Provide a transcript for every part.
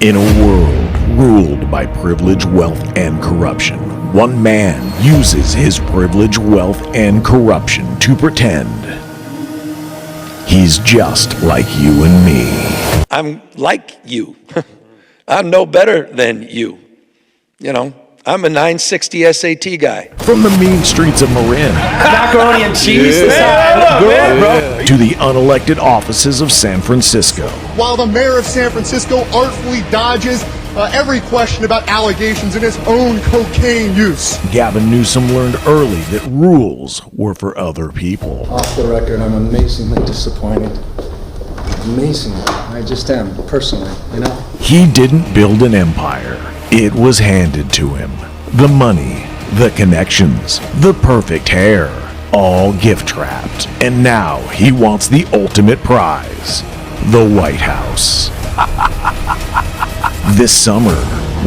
In a world ruled by privilege, wealth, and corruption, one man uses his privilege, wealth, and corruption to pretend he's just like you and me. I'm like you. I'm no better than you. You know, I'm a 960 SAT guy. From the mean streets of Marin Macaroni and cheese to the unelected offices of San Francisco. While the mayor of San Francisco artfully dodges every question about allegations in his own cocaine use. Gavin Newsom learned early that rules were for other people. Off the record, I'm amazingly disappointed. Amazingly. I just am, personally, you know? He didn't build an empire. It was handed to him. The money, the connections, the perfect hair, all gift-wrapped. And now he wants the ultimate prize, the White House. This summer,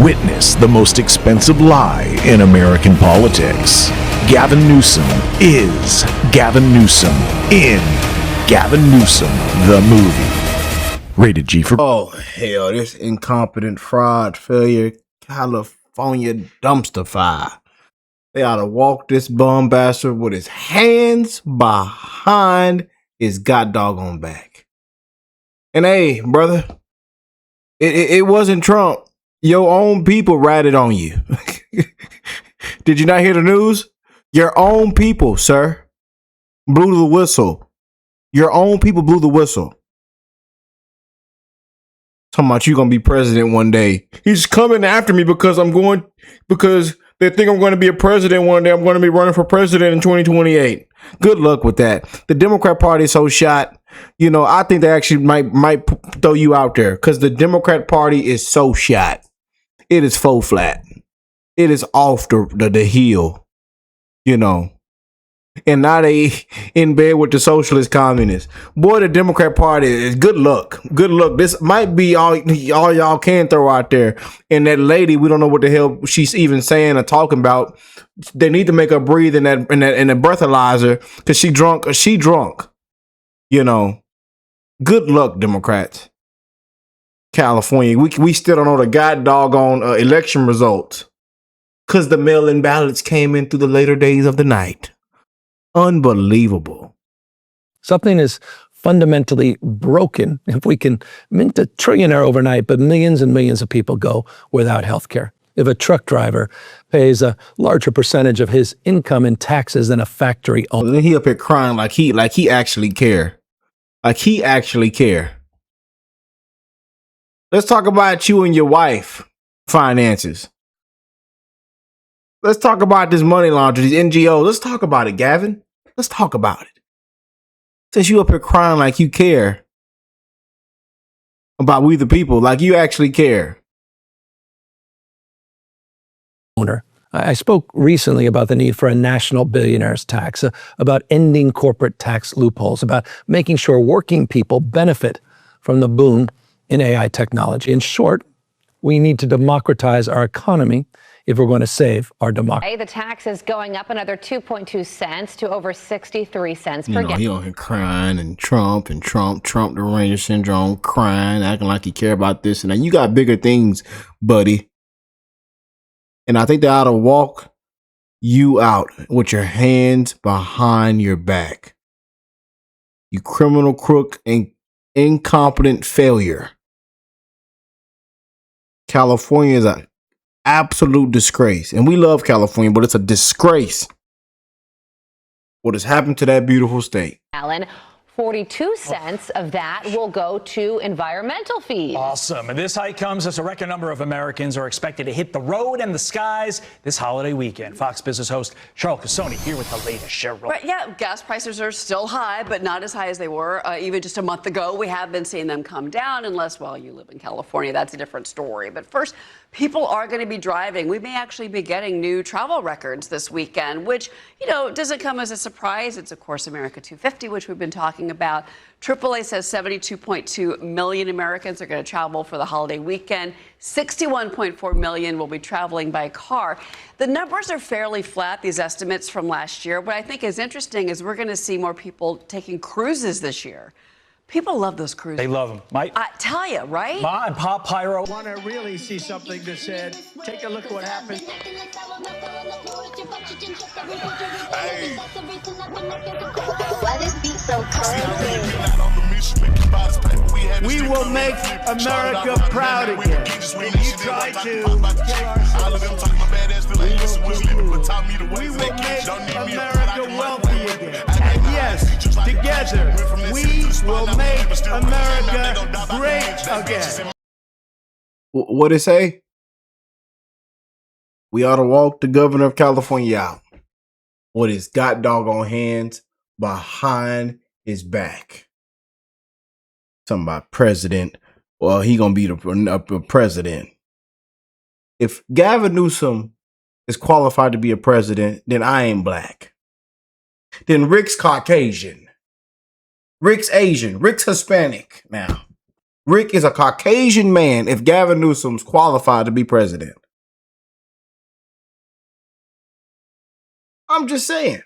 witness the most expensive lie in American politics. Gavin Newsom is Gavin Newsom in Gavin Newsom, the movie. Rated G for... Oh, hell, this incompetent fraud failure California dumpster fire. They ought to walk this bum bastard with his hands behind his god doggone back. And hey, brother, it wasn't Trump. Your own people ratted on you. Did you not hear the news? Your own people, sir, blew the whistle. Your own people blew the whistle. Talking about you gonna be president one day. He's coming after me because they think I'm going to be a president one day. I'm going to be running for president in 2028. Good luck with that. The Democrat Party is so shot. You know, I think they actually might throw you out there because the Democrat Party is so shot. It is faux flat. It is off the heel. You know. And now they in bed with the socialist communists. Boy, the Democrat Party is good luck. Good luck. This might be all y'all can throw out there. And that lady, we don't know what the hell she's even saying or talking about. They need to make her breathe in the breathalyzer because she drunk. You know. Good luck, Democrats. California. We still don't know the god doggone election results. Because the mail-in ballots came in through the later days of the night. Unbelievable. Something is fundamentally broken if we can mint a trillionaire overnight, but millions and millions of people go without health care. If a truck driver pays a larger percentage of his income in taxes than a factory owner. Then he up here crying like he actually care. Like he actually care. Let's talk about you and your wife finances. Let's talk about this money laundering, these NGOs. Let's talk about it, Gavin. Let's talk about it. Since you up here crying like you care about we the people, like you actually care. I spoke recently about the need for a national billionaires tax, about ending corporate tax loopholes, about making sure working people benefit from the boom in AI technology. In short, we need to democratize our economy if we're going to save our democracy. The tax is going up another 2.2 cents to over 63 cents per gallon. He on here crying and Trump, the Ranger syndrome, crying, acting like he care about this. And now you got bigger things, buddy. And I think they ought to walk you out with your hands behind your back. You criminal crook and incompetent failure. California is a absolute disgrace. And we love California, but it's a disgrace what has happened to that beautiful state. Alan, 42 cents of that will go to environmental fees. Awesome. And this hike comes as a record number of Americans are expected to hit the road and the skies this holiday weekend. Fox Business host Cheryl Casoni here with the latest. Cheryl. Right, yeah, gas prices are still high, but not as high as they were even just a month ago. We have been seeing them come down unless, well, you live in California. That's a different story. But first, people are going to be driving. We may actually be getting new travel records this weekend, which, you know, doesn't come as a surprise. It's, of course, America 250, which we've been talking about. AAA says 72.2 million Americans are going to travel for the holiday weekend. 61.4 million will be traveling by car. The numbers are fairly flat, these estimates from last year. What I think is interesting is we're going to see more people taking cruises this year. People love those cruises. They love them. I tell you, right? Ma and Pop Pyro. Want to really see something that said, take a look what happened. Hey. Why this beat so cold? We will make America proud again. And you try to we will make America wealthy again. And yes, together, we will make America great again. What it say? We ought to walk the governor of California out with his god doggone hands behind his back. Talking about president. Well, he gonna be the president. If Gavin Newsom is qualified to be a president, then I ain't black. Then Rick's Caucasian. Rick's Asian. Rick's Hispanic. Now, Rick is a Caucasian man if Gavin Newsom's qualified to be president. I'm just saying.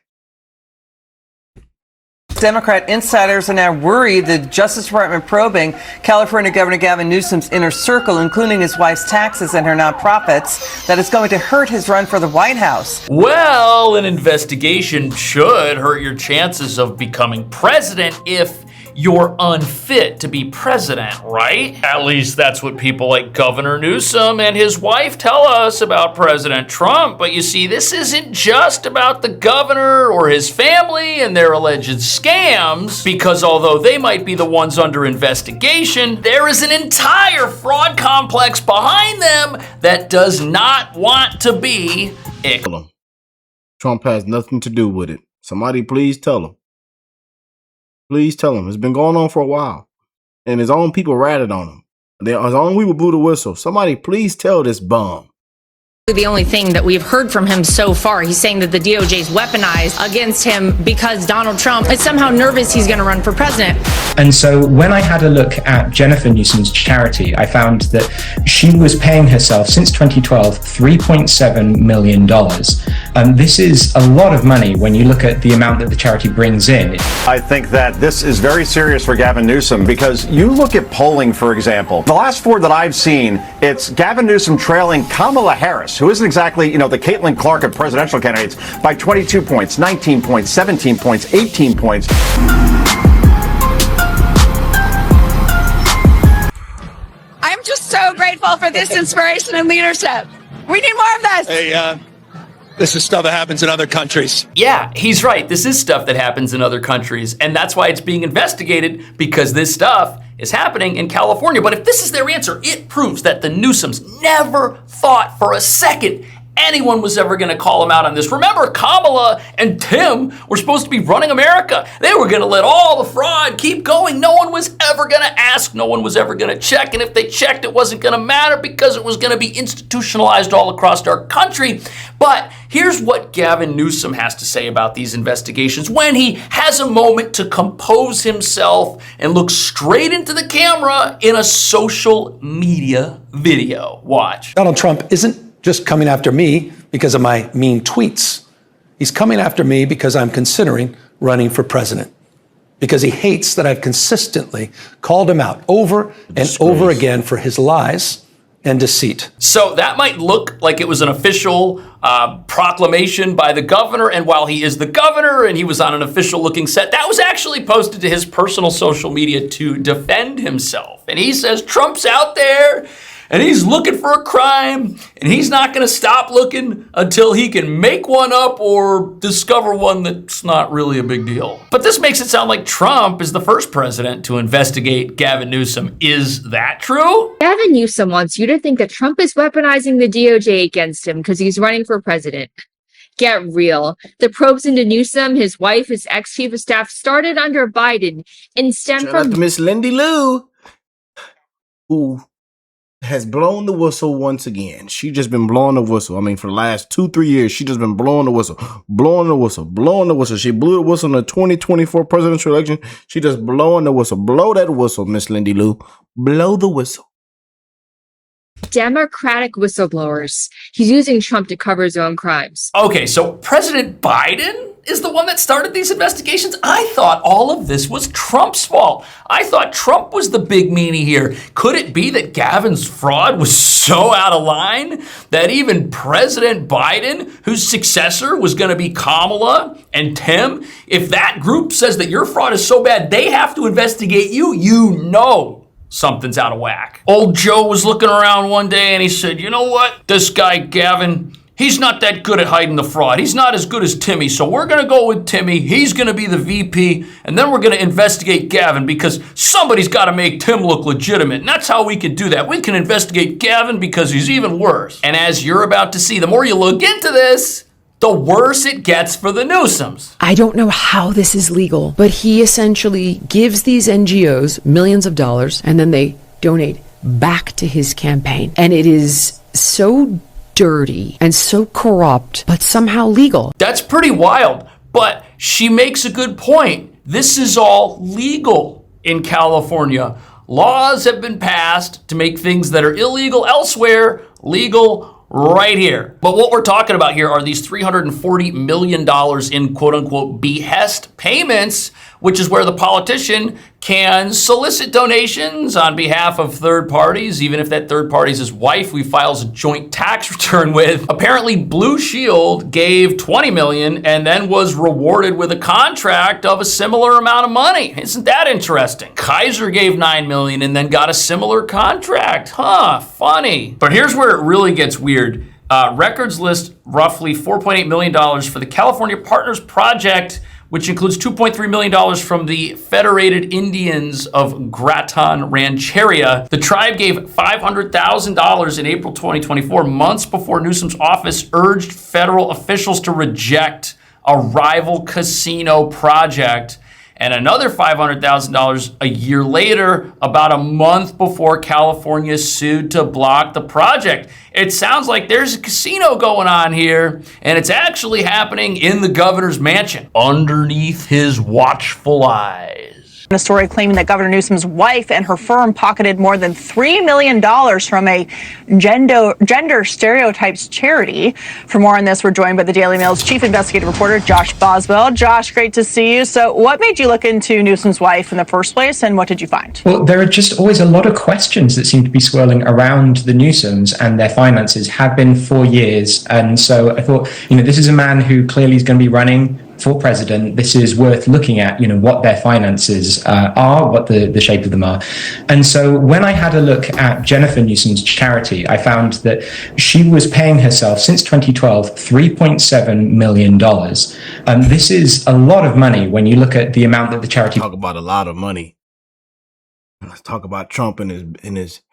Democrat insiders are now worried the Justice Department probing California Governor Gavin Newsom's inner circle, including his wife's taxes and her nonprofits, that is going to hurt his run for the White House. Well, an investigation should hurt your chances of becoming president if you're unfit to be president, right? At least that's what people like Governor Newsom and his wife tell us about President Trump. But you see, this isn't just about the governor or his family and their alleged scams, because although they might be the ones under investigation, there is an entire fraud complex behind them that does not want to be. Trump has nothing to do with it. Somebody please tell him. Please tell him. It's been going on for a while. And his own people ratted on him. His own people blew the whistle. Somebody please tell this bum. The only thing that we've heard from him so far, he's saying that the DOJ is weaponized against him because Donald Trump is somehow nervous he's going to run for president. And so when I had a look at Jennifer Newsom's charity, I found that she was paying herself since 2012 $3.7 million. This is a lot of money when you look at the amount that the charity brings in. I think that this is very serious for Gavin Newsom, because you look at polling, for example. The last four that I've seen, it's Gavin Newsom trailing Kamala Harris, who isn't exactly, the Caitlin Clark of presidential candidates, by 22 points, 19 points, 17 points, 18 points. I'm just so grateful for this inspiration and leadership. We need more of this. Hey, this is stuff that happens in other countries. Yeah, he's right. This is stuff that happens in other countries, and that's why it's being investigated, because this stuff is happening in California. But if this is their answer, it proves that the Newsoms never thought for a second anyone was ever going to call him out on this. Remember, Kamala and Tim were supposed to be running America. They were going to let all the fraud keep going. No one was ever going to ask. No one was ever going to check. And if they checked, it wasn't going to matter because it was going to be institutionalized all across our country. But here's what Gavin Newsom has to say about these investigations when he has a moment to compose himself and look straight into the camera in a social media video. Watch. Donald Trump isn't just coming after me because of my mean tweets. He's coming after me because I'm considering running for president, because he hates that I've consistently called him out over and over again for his lies and deceit. So that might look like it was an official proclamation by the governor, and while he is the governor and he was on an official looking set, that was actually posted to his personal social media to defend himself. And he says Trump's out there and he's looking for a crime, and he's not going to stop looking until he can make one up or discover one that's not really a big deal. But this makes it sound like Trump is the first president to investigate Gavin Newsom. Is that true? Gavin Newsom wants you to think that Trump is weaponizing the DOJ against him because he's running for president. Get real. The probes into Newsom, his wife, his ex-chief of staff started under Biden and stemmed from Miss Lindy Lou, who has blown the whistle once again. She just been blowing the whistle. I mean, for the last 2-3 years, she just been blowing the whistle, blowing the whistle, blowing the whistle. She blew the whistle in the 2024 presidential election. She just blowing the whistle. Blow that whistle, Miss Lindy Lou. Blow the whistle. Democratic whistleblowers. He's using Trump to cover his own crimes. Okay, so President Biden is the one that started these investigations? I thought all of this was Trump's fault. I thought Trump was the big meanie here. Could it be that Gavin's fraud was so out of line that even President Biden, whose successor was going to be Kamala and Tim, if that group says that your fraud is so bad, they have to investigate you, you know something's out of whack. Old Joe was looking around one day and he said, you know what? This guy, Gavin, he's not that good at hiding the fraud. He's not as good as Timmy. So we're going to go with Timmy. He's going to be the VP. And then we're going to investigate Gavin because somebody's got to make Tim look legitimate. And that's how we can do that. We can investigate Gavin because he's even worse. And as you're about to see, the more you look into this, the worse it gets for the Newsoms. I don't know how this is legal, but he essentially gives these NGOs millions of dollars and then they donate back to his campaign. And it is so dirty and so corrupt, but somehow legal. That's pretty wild, but she makes a good point. This is all legal in California. Laws have been passed to make things that are illegal elsewhere legal right here. But what we're talking about here are these $340 million in quote unquote behest payments, which is where the politician can solicit donations on behalf of third parties, even if that third party's his wife who he files a joint tax return with. Apparently Blue Shield gave $20 million and then was rewarded with a contract of a similar amount of money. Isn't that interesting? Kaiser gave $9 million and then got a similar contract. Huh, funny. But here's where it really gets weird. Records list roughly $4.8 million for the California Partners Project, which includes $2.3 million from the Federated Indians of Graton Rancheria. The tribe gave $500,000 in April 2024, months before Newsom's office urged federal officials to reject a rival casino project, and another $500,000 a year later, about a month before California sued to block the project. It sounds like there's a casino going on here, and it's actually happening in the governor's mansion, underneath his watchful eyes. A story claiming that Governor Newsom's wife and her firm pocketed more than $3 million from a gender stereotypes charity. For more on this, we're joined by the Daily Mail's chief investigative reporter, Josh Boswell. Josh, great to see you. So what made you look into Newsom's wife in the first place, and what did you find? Well, there are just always a lot of questions that seem to be swirling around the Newsoms and their finances, have been for years. And so I thought, this is a man who clearly is going to be running for president. This is worth looking at, what their finances are, what the shape of them are. And so when I had a look at Jennifer Newsom's charity, I found that she was paying herself since 2012 $3.7 million. This is a lot of money when you look at the amount that the charity. Talk about a lot of money. Let's talk about Trump and his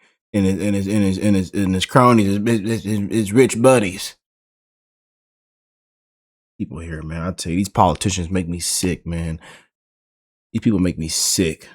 cronies, his rich buddies. People here, man. I tell you, these politicians make me sick, man. These people make me sick.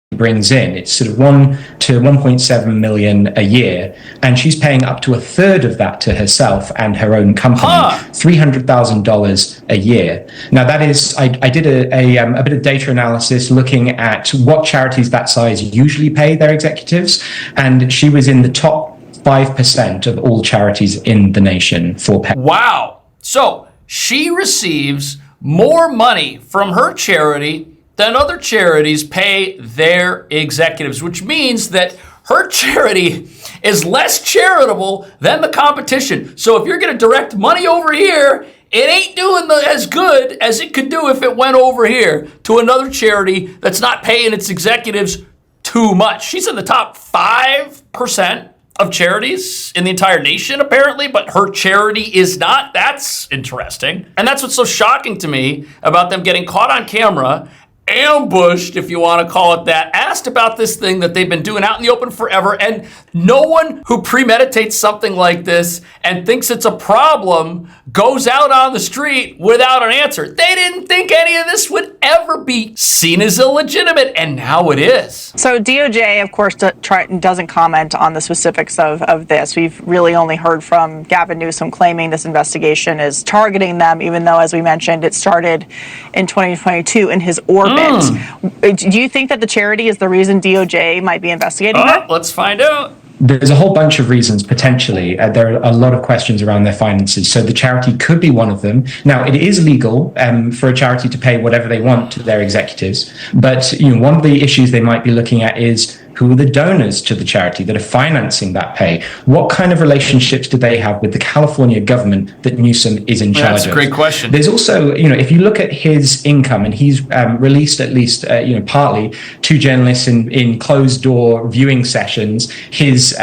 Brings in, it's sort of 1 to 1.7 million a year, and she's paying up to a third of that to herself and her own company, $300,000 a year. Now that is, I did a bit of data analysis looking at what charities that size usually pay their executives, and she was in the top 5% of all charities in the nation for pay. Wow. So she receives more money from her charity than other charities pay their executives, which means that her charity is less charitable than the competition. So if you're going to direct money over here, it ain't doing as good as it could do if it went over here to another charity that's not paying its executives too much. She's in the top 5% of charities in the entire nation, apparently, but her charity is not. That's interesting. And that's what's so shocking to me about them getting caught on camera, ambushed, if you want to call it that, asked about this thing that they've been doing out in the open forever, and no one who premeditates something like this and thinks it's a problem goes out on the street without an answer. They didn't think any of this would ever be seen as illegitimate, and now it is. So DOJ, of course, doesn't comment on the specifics of this. We've really only heard from Gavin Newsom claiming this investigation is targeting them, even though, as we mentioned, it started in 2022 in his orbit. Do you think that the charity is the reason DOJ might be investigating her? Let's find out. there's a whole bunch of reasons potentially. There are a lot of questions around their finances. So the charity could be one of them. Now, it is legal for a charity to pay whatever they want to their executives. But one of the issues they might be looking at is who are the donors to the charity that are financing that pay? What kind of relationships do they have with the California government that Newsom is in charge of? That's a great question. There's also, if you look at his income, and he's released at least, partly to journalists in closed-door viewing sessions, his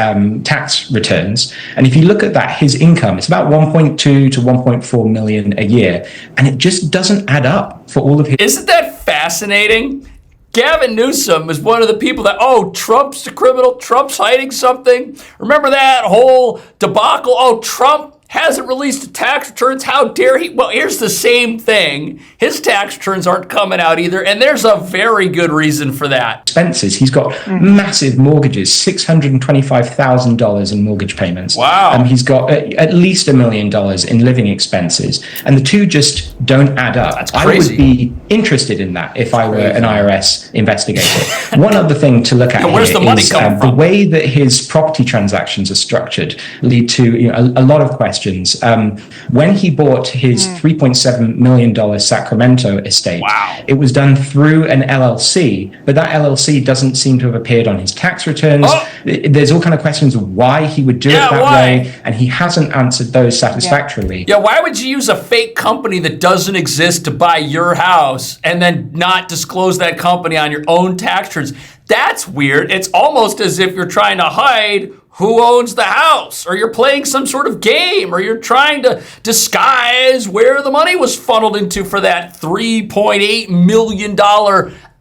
tax returns. And if you look at that, his income, it's about 1.2 to 1.4 million a year. And it just doesn't add up for all of his... Isn't that fascinating? Gavin Newsom is one of the people that, Trump's a criminal, Trump's hiding something. Remember that whole debacle? Trump hasn't released tax returns. How dare he? Well, here's the same thing. His tax returns aren't coming out either, and there's a very good reason for that. Expenses. He's got massive mortgages, $625,000 in mortgage payments. Wow. He's got at least $1 million in living expenses, and the two just don't add up. That's I crazy. would be interested in that if I were an IRS investigator. One other thing to look at where's here the money is coming the from? way that his property transactions are structured lead to a lot of questions. When he bought his $3.7 million Sacramento estate, it was done through an LLC, but that LLC doesn't seem to have appeared on his tax returns. There's all kind of questions of why he would do it that way, and he hasn't answered those satisfactorily. Yeah, why would you use a fake company that doesn't exist to buy your house and then not disclose that company on your own tax returns? That's weird. It's almost as if you're trying to hide who owns the house, or you're playing some sort of game, or you're trying to disguise where the money was funneled into for that $3.8 million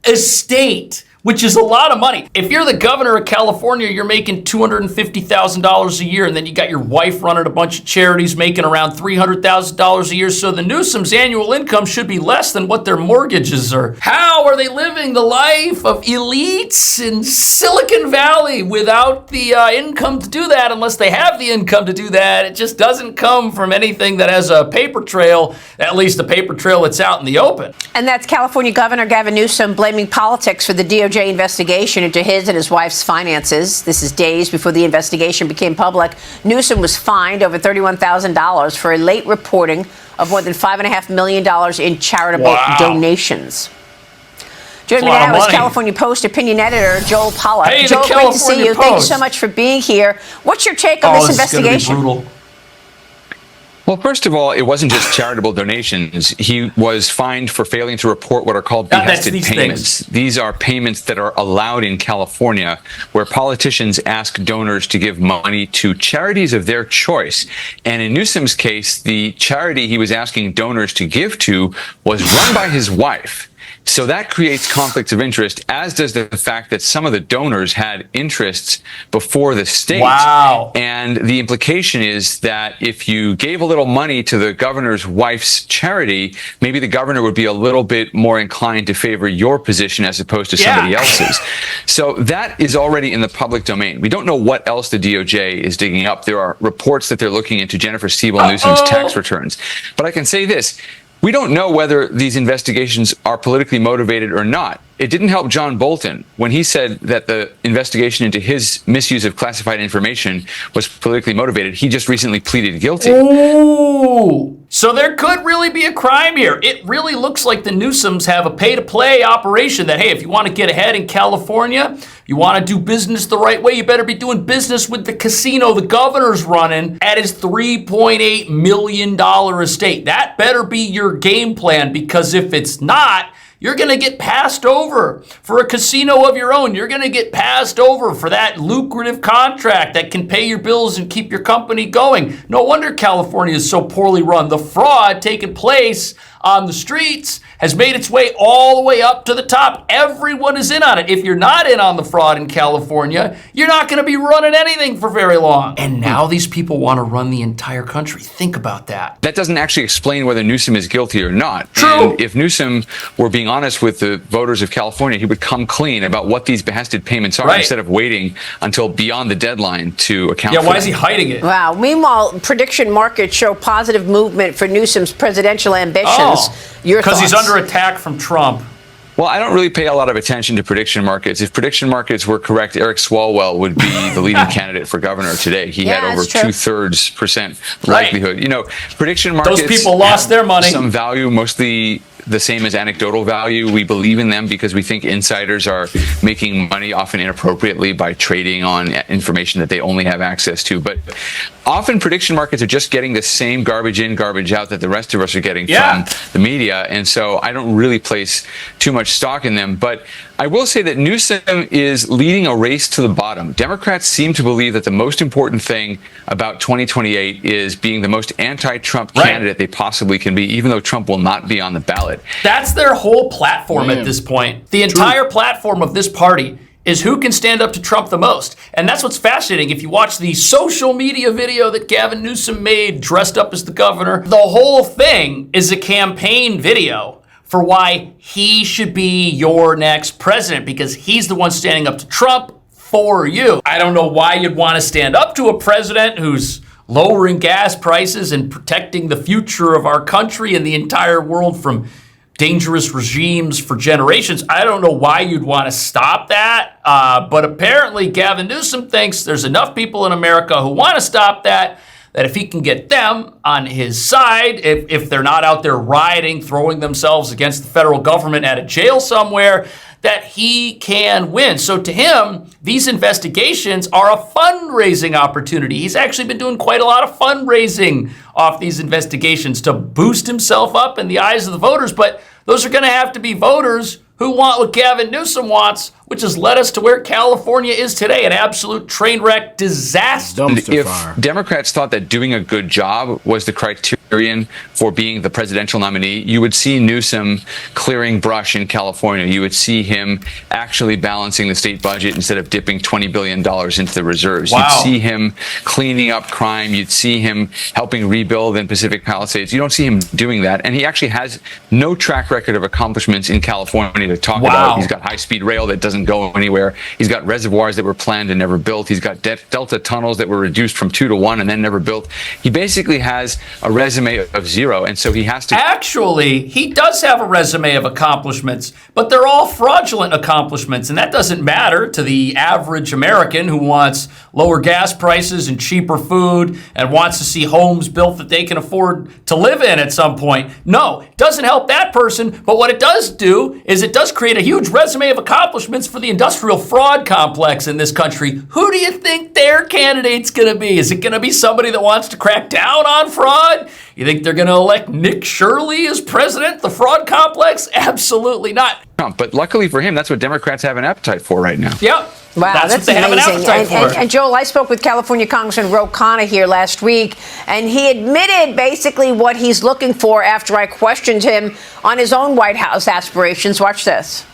estate, which is a lot of money. If you're the governor of California, you're making $250,000 a year, and then you got your wife running a bunch of charities making around $300,000 a year, so the Newsom's annual income should be less than what their mortgages are. How are they living the life of elites in Silicon Valley without the income to do that? Unless they have the income to do that, it just doesn't come from anything that has a paper trail, at least a paper trail that's out in the open. And that's California Governor Gavin Newsom blaming politics for the DOJ investigation into his and his wife's finances. This is days before the investigation became public. Newsom was fined over $31,000 for a late reporting of more than $5.5 million in charitable donations. Joining me now is California Post opinion editor Joel Pollack. Hey, Joel, the great to see you. California Thank you Post. so much for being here. What's your take on this investigation? Gonna be brutal. Well, first of all, it wasn't just charitable donations. He was fined for failing to report what are called behested payments. These are payments that are allowed in California, where politicians ask donors to give money to charities of their choice. And in Newsom's case, the charity he was asking donors to give to was run by his wife. So that creates conflicts of interest, as does the fact that some of the donors had interests before the state. Wow. And the implication is that if you gave a little money to the governor's wife's charity, maybe the governor would be a little bit more inclined to favor your position as opposed to somebody else's. So that is already in the public domain. We don't know what else the DOJ is digging up. There are reports that they're looking into Jennifer Siebel Newsom's tax returns. But I can say this. We don't know whether these investigations are politically motivated or not. It didn't help John Bolton when he said that the investigation into his misuse of classified information was politically motivated. He just recently pleaded guilty. Ooh, so there could really be a crime here. It really looks like the Newsoms have a pay-to-play operation that, hey, if you want to get ahead in California, you want to do business the right way, you better be doing business with the casino the governor's running at his $3.8 million estate. That better be your game plan, because if it's not, you're going to get passed over for a casino of your own. You're going to get passed over for that lucrative contract that can pay your bills and keep your company going. No wonder California is so poorly run. The fraud taking place on the streets has made its way all the way up to the top. Everyone is in on it. If you're not in on the fraud in California, you're not going to be running anything for very long. And now these people want to run the entire country. Think about that. That doesn't actually explain whether Newsom is guilty or not. True. And if Newsom were being honest with the voters of California, he would come clean about what these behested payments are instead of waiting until beyond the deadline to account for why is he hiding it? Wow. Meanwhile, prediction markets show positive movement for Newsom's presidential ambitions. Your Because he's thoughts? under attack from Trump. Well, I don't really pay a lot of attention to prediction markets. If prediction markets were correct, Eric Swalwell would be the leading candidate for governor today. He had over 2/3% likelihood. You know, prediction markets. Those people lost their money. Some value, mostly the same as anecdotal value. We believe in them because we think insiders are making money often inappropriately by trading on information that they only have access to. But often prediction markets are just getting the same garbage in, garbage out that the rest of us are getting from the media. And so I don't really place too much stock in them. But I will say that Newsom is leading a race to the bottom. Democrats seem to believe that the most important thing about 2028 is being the most anti-Trump candidate they possibly can be, even though Trump will not be on the ballot. That's their whole platform at this point. The entire platform of this party is who can stand up to Trump the most. And that's what's fascinating. If you watch the social media video that Gavin Newsom made dressed up as the governor, the whole thing is a campaign video for why he should be your next president, because he's the one standing up to Trump for you. I don't know why you'd want to stand up to a president who's lowering gas prices and protecting the future of our country and the entire world from dangerous regimes for generations. I don't know why you'd want to stop that, but apparently Gavin Newsom thinks there's enough people in America who want to stop that if he can get them on his side, if they're not out there rioting, throwing themselves against the federal government at a jail somewhere, that he can win. So to him, these investigations are a fundraising opportunity. He's actually been doing quite a lot of fundraising off these investigations to boost himself up in the eyes of the voters. But those are going to have to be voters who want what Gavin Newsom wants, which has led us to where California is today, an absolute train wreck disaster. If Democrats thought that doing a good job was the criterion for being the presidential nominee, you would see Newsom clearing brush in California. You would see him actually balancing the state budget instead of dipping $20 billion into the reserves. Wow. You'd see him cleaning up crime. You'd see him helping rebuild in Pacific Palisades. You don't see him doing that. And he actually has no track record of accomplishments in California to talk about. He's got high-speed rail that doesn't go anywhere. He's got reservoirs that were planned and never built. He's got delta tunnels that were reduced from 2 to 1 and then never built. He basically has a resume of zero, and so he has to... Actually, he does have a resume of accomplishments, but they're all fraudulent accomplishments, and that doesn't matter to the average American who wants lower gas prices and cheaper food and wants to see homes built that they can afford to live in at some point. No, it doesn't help that person, but what it does do is it does create a huge resume of accomplishments for the industrial fraud complex in this country. Who do you think their candidate's going to be? Is it going to be somebody that wants to crack down on fraud? You think they're going to elect Nick Shirley as president, the fraud complex? Absolutely not. But luckily for him, that's what Democrats have an appetite for right now. Yep. Wow, that's what they amazing. have an appetite for. And Joel, I spoke with California Congressman Ro Khanna here last week, and he admitted basically what he's looking for after I questioned him on his own White House aspirations. Watch this.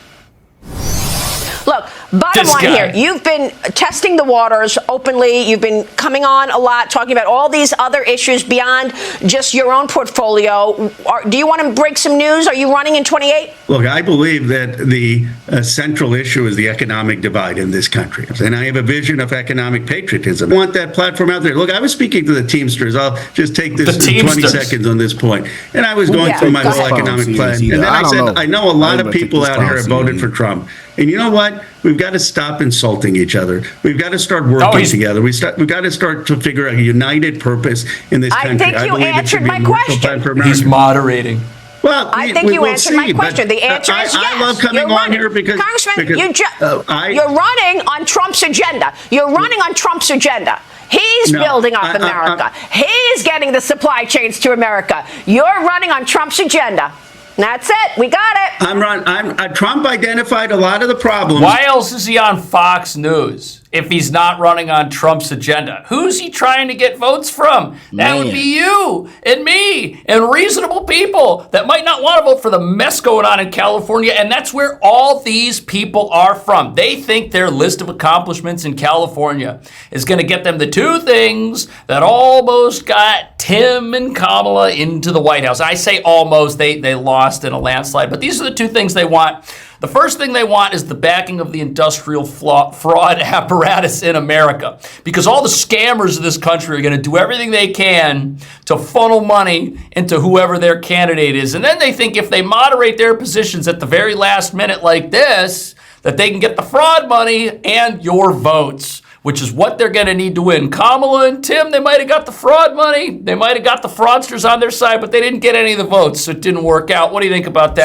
Look, bottom line here, you've been testing the waters openly. You've been coming on a lot, talking about all these other issues beyond just your own portfolio. Do you want to break some news? Are you running in 28? Look, I believe that the central issue is the economic divide in this country. And I have a vision of economic patriotism. I want that platform out there. Look, I was speaking to the Teamsters. I'll just take this 20 seconds on this point. And I was going through my whole economic plan. And then I said, I know a lot of people out here have voted for Trump. And you know what? We've got to stop insulting each other. We've got to start working together. We've got to start to figure out a united purpose in this country. I think you answered my question. He's moderating. Well, I think you answered my question. The answer is yes. I love coming on here because... Congressman, you're running on Trump's agenda. You're running on Trump's agenda. He's building up America. He's getting the supply chains to America. You're running on Trump's agenda. That's it. We got it. Trump identified a lot of the problems. Why else is he on Fox News if he's not running on Trump's agenda? Who's he trying to get votes from? That would be you and me and reasonable people that might not want to vote for the mess going on in California. And that's where all these people are from. They think their list of accomplishments in California is going to get them the two things that almost got Tim and Kamala into the White House. I say almost. They lost in a landslide. But these are the two things they want. The first thing they want is the backing of the industrial fraud apparatus in America, because all the scammers of this country are going to do everything they can to funnel money into whoever their candidate is. And then they think if they moderate their positions at the very last minute like this, that they can get the fraud money and your votes, which is what they're going to need to win. Kamala and Tim, they might have got the fraud money. They might have got the fraudsters on their side, but they didn't get any of the votes, so it didn't work out. What do you think about that?